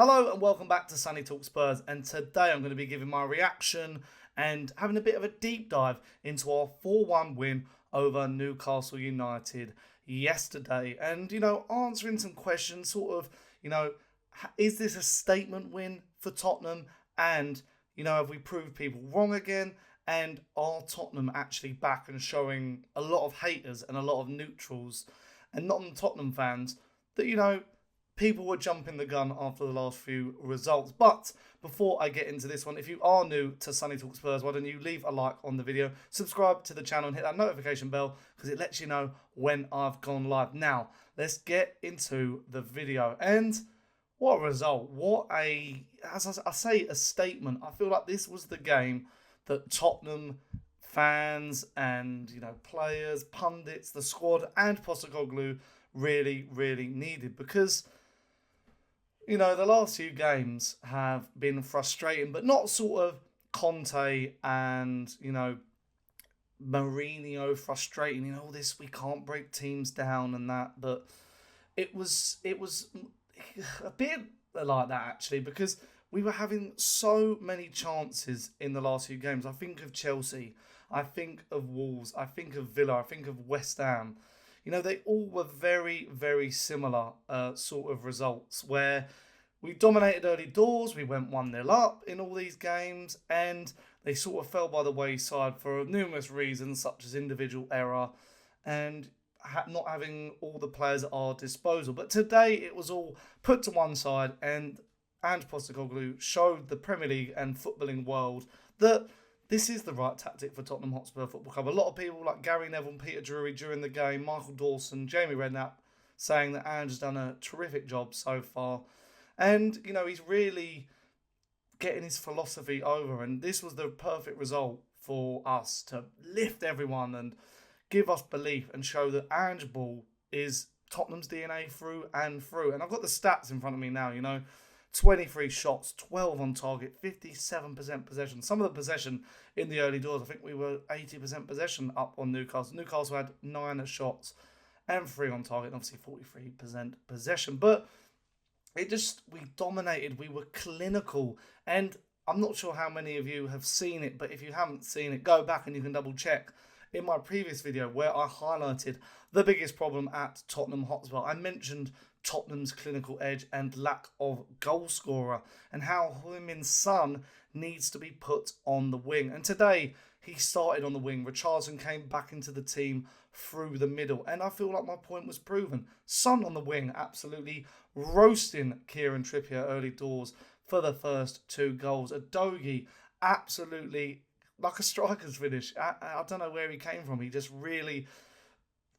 Hello and welcome back to Sunny Talk Spurs, and today I'm going to be giving my reaction and having a bit of a deep dive into our 4-1 win over Newcastle United yesterday, and answering some questions, is this a statement win for Tottenham, and have we proved people wrong again, and are Tottenham actually back and showing a lot of haters and a lot of neutrals and non-Tottenham fans that people were jumping the gun after the last few results. But before I get into this one, if you are new to Sunny Talk Spurs, why don't you leave a like on the video, subscribe to the channel and hit that notification bell because it lets you know when I've gone live. Now, let's get into the video. And what a result. As I say, a statement. I feel like this was the game that Tottenham fans and, players, pundits, the squad and Postecoglou really, really needed, because the last few games have been frustrating, but not sort of Conte and, Mourinho frustrating, all this, we can't break teams down and that. But it was a bit like that, actually, because we were having so many chances in the last few games. I think of Chelsea, I think of Wolves, I think of Villa, I think of West Ham. They all were very, very similar sort of results, where we dominated early doors, we went 1-0 up in all these games, and they sort of fell by the wayside for numerous reasons, such as individual error and not having all the players at our disposal. But today it was all put to one side, and Ange Postecoglou showed the Premier League and footballing world that this is the right tactic for Tottenham Hotspur Football Club. A lot of people like Gary Neville and Peter Drury during the game, Michael Dawson, Jamie Redknapp, saying that Ange has done a terrific job so far. And, he's really getting his philosophy over. And this was the perfect result for us to lift everyone and give us belief and show that Ange Ball is Tottenham's DNA through and through. And I've got the stats in front of me now, 23 shots, 12 on target, 57% possession. Some of the possession in the early doors, I think we were 80% possession up on Newcastle. Newcastle had 9 shots and 3 on target, and obviously 43% possession. But we dominated, we were clinical. And I'm not sure how many of you have seen it, but if you haven't seen it, go back and you can double check in my previous video where I highlighted the biggest problem at Tottenham Hotspur. I mentioned Tottenham's clinical edge and lack of goal scorer, and how Heung-Min's son needs to be put on the wing. And today he started on the wing. Richarlison came back into the team through the middle, and I feel like my point was proven. Son on the wing, absolutely roasting Kieran Trippier early doors for the first 2 goals. Udogie, absolutely like a striker's finish. I don't know where he came from. He just really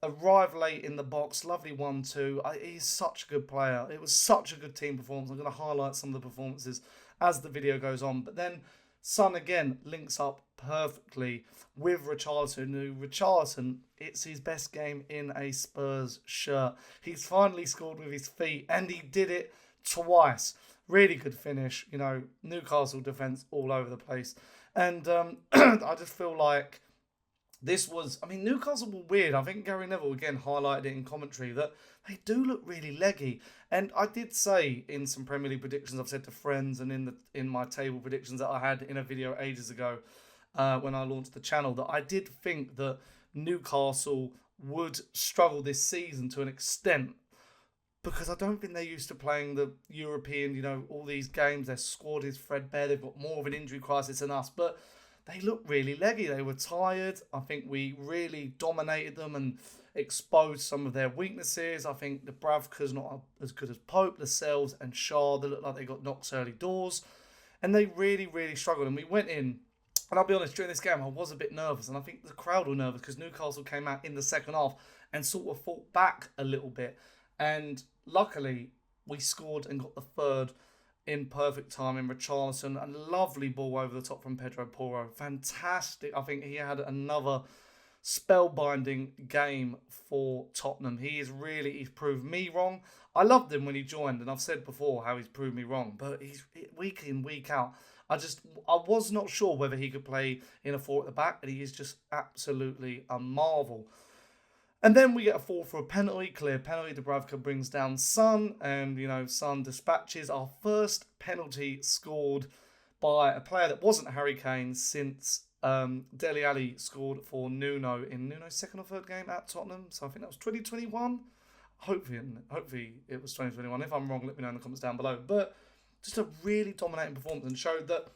arrived late in the box. Lovely 1-2. He's such a good player. It was such a good team performance. I'm going to highlight some of the performances as the video goes on. But then Son again links up perfectly with Richarlison. Richarlison, it's his best game in a Spurs shirt. He's finally scored with his feet, and he did it twice. Really good finish. Newcastle defence all over the place. And I just feel like Newcastle were weird. I think Gary Neville again highlighted it in commentary that they do look really leggy. And I did say in some Premier League predictions, I've said to friends and in my table predictions that I had in a video ages ago when I launched the channel, that I did think that Newcastle would struggle this season to an extent, because I don't think they're used to playing the European, all these games. Their squad is threadbare. They've got more of an injury crisis than us, but they look really leggy. They were tired. I think we really dominated them and exposed some of their weaknesses. I think the Bravka's not as good as Pope, Lascelles and Shaw. They look like they got knocked early doors. And they really, really struggled. And we went in, and I'll be honest, during this game, I was a bit nervous. And I think the crowd were nervous because Newcastle came out in the second half and sort of fought back a little bit. And luckily, we scored and got the third in perfect time in Richarlison. A lovely ball over the top from Pedro Porro. Fantastic. I think he had another spellbinding game for Tottenham. He's proved me wrong. I loved him when he joined, and I've said before how he's proved me wrong, but he's week in, week out. I was not sure whether he could play in a 4 at the back, and he is just absolutely a marvel. And then we get a fall for a penalty, clear penalty. Dubravka brings down Son, and, Son dispatches our first penalty scored by a player that wasn't Harry Kane since Dele Alli scored for Nuno in Nuno's second or third game at Tottenham. So I think that was 2021. Hopefully it was 2021. If I'm wrong, let me know in the comments down below. But just a really dominating performance, and showed that,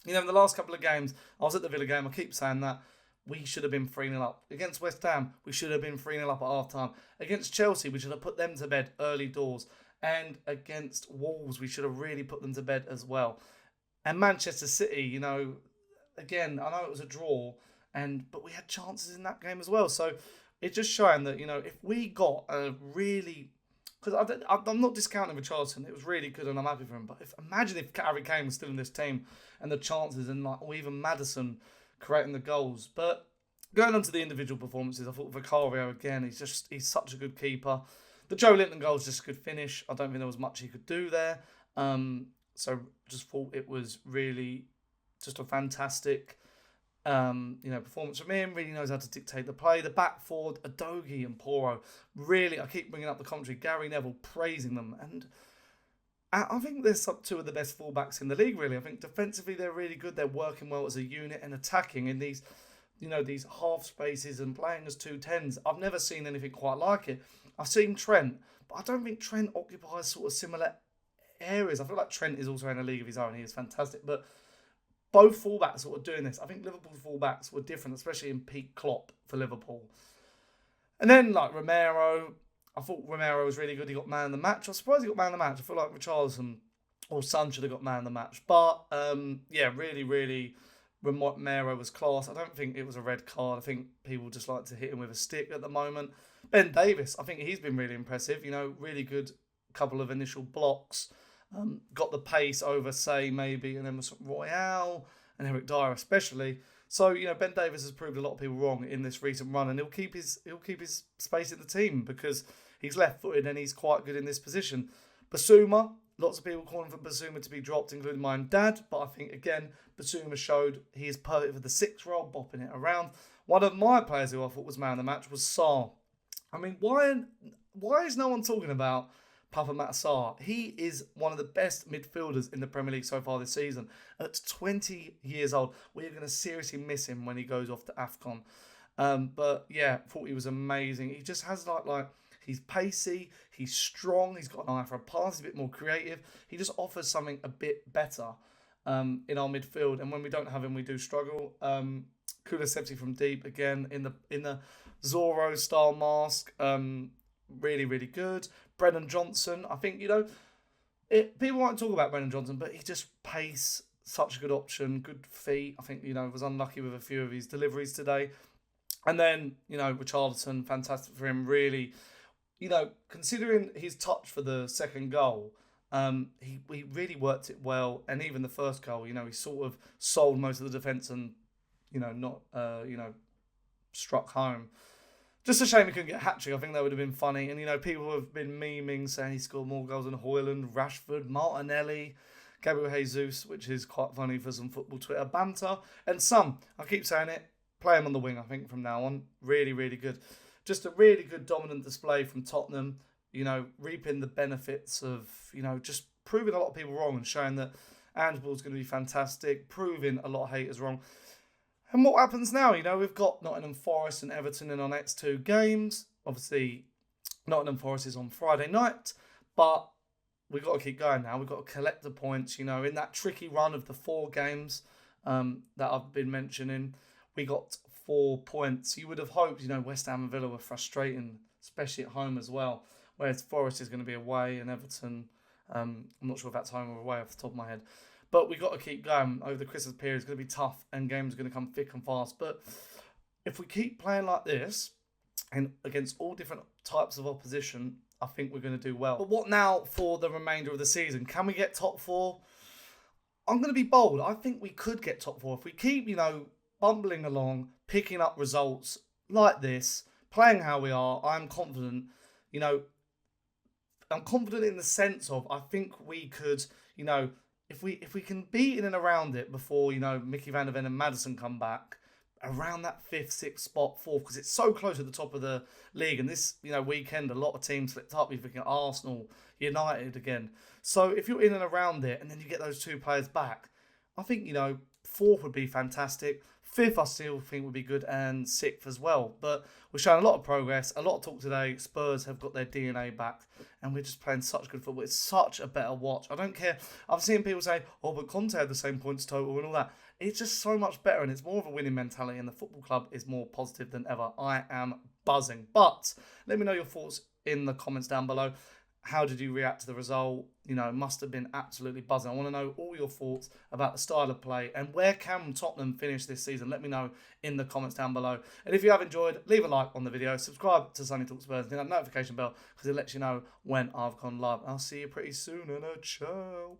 in the last couple of games, I was at the Villa game, I keep saying that, we should have been 3-0 up. Against West Ham, we should have been 3-0 up at half-time. Against Chelsea, we should have put them to bed early doors. And against Wolves, we should have really put them to bed as well. And Manchester City, again, I know it was a draw, but we had chances in that game as well. So it's just showing that, if we got a really... Because I'm not discounting Richarlison. It was really good and I'm happy for him. But imagine if Harry Kane was still in this team and the chances, or even Maddison creating the goals. But going on to the individual performances, I thought Vicario, again, he's such a good keeper. The Joe Linton goal is just a good finish. I don't think there was much he could do there. So just thought it was really just a fantastic performance from him. Really knows how to dictate the play. The back forward, Udogie and Porro, really, I keep bringing up the commentary, Gary Neville praising them. And I think they're two of the best fullbacks in the league, really. I think defensively they're really good. They're working well as a unit and attacking in these, these half spaces and playing as 2-10s. I've never seen anything quite like it. I've seen Trent, but I don't think Trent occupies sort of similar areas. I feel like Trent is also in a league of his own. He is fantastic. But both fullbacks sort of doing this. I think Liverpool's fullbacks were different, especially in peak Klopp for Liverpool. And then, Romero, I thought Romero was really good. He got man of the match. I was surprised he got man of the match. I feel like Richarlison or Son should have got man of the match. But, really, really, Romero was class. I don't think it was a red card. I think people just like to hit him with a stick at the moment. Ben Davies, I think he's been really impressive. Really good couple of initial blocks. Got the pace over, say, maybe an Emerson Royale and Eric Dyer especially. So, Ben Davies has proved a lot of people wrong in this recent run, and he'll keep his space in the team because he's left-footed and he's quite good in this position. Bissouma, lots of people calling for Bissouma to be dropped, including my own dad, but I think, again, Bissouma showed he is perfect for the 6th role, bopping it around. One of my players who I thought was man of the match was Sarr. I mean, why is no one talking about Papa Matt Sarr? He is one of the best midfielders in the Premier League so far this season. At 20 years old, we're going to seriously miss him when he goes off to AFCON. But yeah, thought he was amazing. He just has he's pacey, he's strong, he's got an eye for a pass, he's a bit more creative. He just offers something a bit better in our midfield. And when we don't have him, we do struggle. Kulusevski from deep again in the Zorro style mask. Really, really good. Brennan Johnson, I think, people won't talk about Brennan Johnson, but he just pace, such a good option, good feet. I think, was unlucky with a few of his deliveries today. And then, Richarlison, fantastic for him, really. Considering his touch for the second goal, he really worked it well. And even the first goal, he sort of sold most of the defence and, not, struck home. Just a shame he couldn't get a hat-trick. I think that would have been funny. And, people have been memeing, saying he scored more goals than Højlund, Rashford, Martinelli, Gabriel Jesus, which is quite funny for some football Twitter banter. And some, I keep saying it, play him on the wing, I think, from now on. Really, really good. Just a really good dominant display from Tottenham, reaping the benefits of, just proving a lot of people wrong and showing that Ange Postecoglou is going to be fantastic, proving a lot of haters wrong. And what happens now? We've got Nottingham Forest and Everton in our next 2 games. Obviously, Nottingham Forest is on Friday night, but we've got to keep going now. We've got to collect the points, in that tricky run of the 4 games that I've been mentioning. We got 4 points. You would have hoped, West Ham and Villa were frustrating, especially at home as well, whereas Forest is going to be away and Everton, I'm not sure if that's home or away off the top of my head. But we've got to keep going over the Christmas period. It's going to be tough and games are going to come thick and fast. But if we keep playing like this and against all different types of opposition, I think we're going to do well. But what now for the remainder of the season? Can we get top 4? I'm going to be bold. I think we could get top 4. If we keep, bumbling along, picking up results like this, playing how we are, I'm confident. I'm confident in the sense of I think we could, if we can be in and around it before, Mickey Van der Ven and Maddison come back, around that 5th, 6th spot, 4th, because it's so close at the top of the league. And this, weekend, a lot of teams slipped up. You're thinking Arsenal, United again. So if you're in and around it, and then you get those 2 players back, I think, 4th would be fantastic. 5th, I still think would be good, and 6th as well. But we're showing a lot of progress, a lot of talk today. Spurs have got their DNA back, and we're just playing such good football. It's such a better watch. I don't care. I've seen people say, oh, but Conte had the same points total and all that. It's just so much better, and it's more of a winning mentality, and the football club is more positive than ever. I am buzzing. But let me know your thoughts in the comments down below. How did you react to the result? It must have been absolutely buzzing. I want to know all your thoughts about the style of play and where can Tottenham finish this season. Let me know in the comments down below. And if you have enjoyed, leave a like on the video. Subscribe to Sunny Talk Spurs and hit that notification bell because it lets you know when I've gone live. I'll see you pretty soon and a ciao.